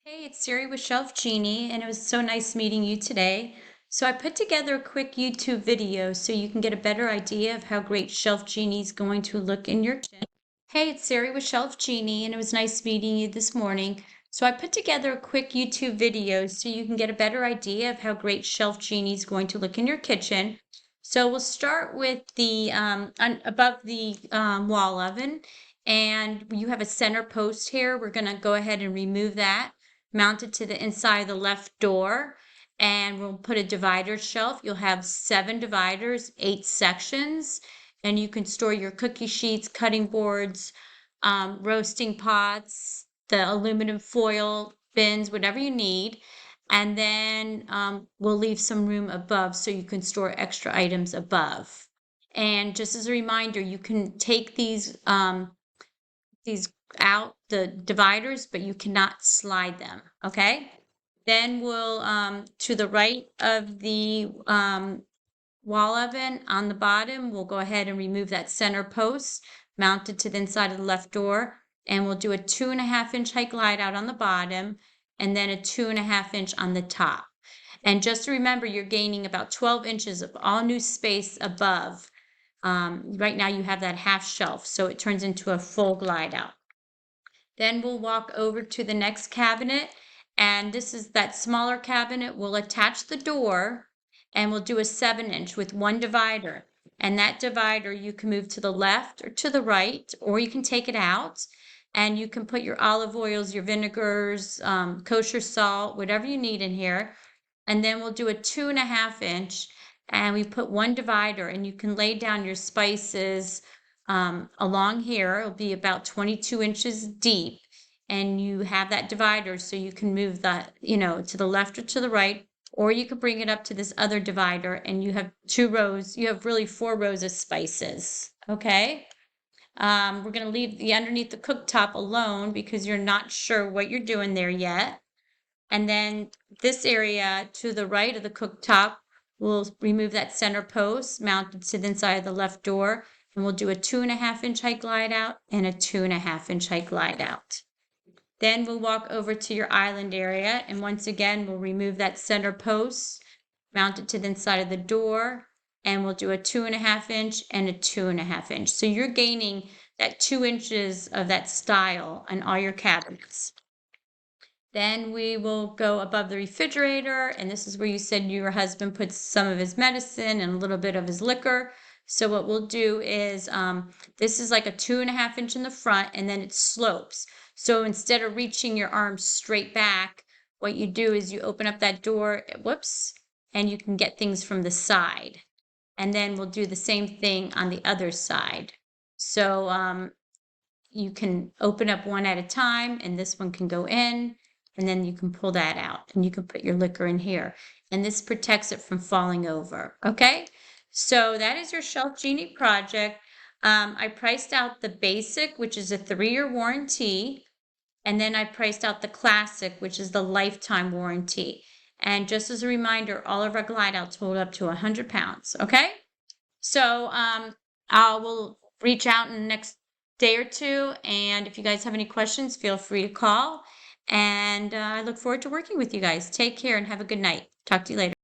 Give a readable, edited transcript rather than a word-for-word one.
Hey, it's Siri with Shelf Genie, and it was so nice meeting you today. So I put together a quick YouTube video so you can get a better idea of how great Shelf Genie is going to look in your kitchen. Hey, it's Siri with Shelf Genie, and it was nice meeting you this morning. So I put together a quick YouTube video so you can get a better idea of how great Shelf Genie is going to look in your kitchen. So we'll start with the above the wall oven, and you have a center post here. We're going to go ahead and remove that, mount it to the inside of the left door, and we'll put a divider shelf. You'll have 7 dividers, 8 sections, and you can store your cookie sheets, cutting boards, roasting pots, the aluminum foil bins, whatever you need. And then we'll leave some room above so you can store extra items above. And just as a reminder, you can take these out, the dividers, but you cannot slide them, okay? Then we'll, to the right of the wall oven on the bottom, we'll go ahead and remove that center post, mount it to the inside of the left door, and we'll do a 2.5-inch height glide out on the bottom, and then a 2.5-inch on the top. And just remember, you're gaining about 12 inches of all new space above. Right now you have that half shelf, so it turns into a full glide out. Then we'll walk over to the next cabinet, and this is that smaller cabinet. We'll attach the door, and we'll do a 7-inch with one divider. And that divider you can move to the left or to the right, or you can take it out, and you can put your olive oils, your vinegars, kosher salt, whatever you need in here. And then we'll do a 2.5-inch, and we put one divider, and you can lay down your spices along here. It'll be about 22 inches deep, and you have that divider so you can move that, to the left or to the right, or you could bring it up to this other divider, and you have 2 rows. You have really 4 rows of spices. Okay. We're going to leave the underneath the cooktop alone because you're not sure what you're doing there yet. And then this area to the right of the cooktop, we'll remove that center post, mount it to the inside of the left door, and we'll do a 2.5-inch height glide out and a 2.5-inch height glide out. Then we'll walk over to your island area, and once again, we'll remove that center post, mount it to the inside of the door, and we'll do a 2.5-inch and a 2.5-inch. So you're gaining that 2 inches of that style on all your cabinets. Then we will go above the refrigerator, and this is where you said your husband puts some of his medicine and a little bit of his liquor. So what we'll do is, this is like a 2.5-inch in the front, and then it slopes. So instead of reaching your arms straight back, what you do is you open up that door, whoops, and you can get things from the side. And then we'll do the same thing on the other side. So you can open up one at a time, and this one can go in. And then you can pull that out, and you can put your liquor in here. And this protects it from falling over, okay? So that is your Shelf Genie project. I priced out the basic, which is a 3-year warranty. And then I priced out the classic, which is the lifetime warranty. And just as a reminder, all of our glide outs hold up to 100 pounds, okay? So I will reach out in the next day or two. And if you guys have any questions, feel free to call. And I look forward to working with you guys. Take care and have a good night. Talk to you later.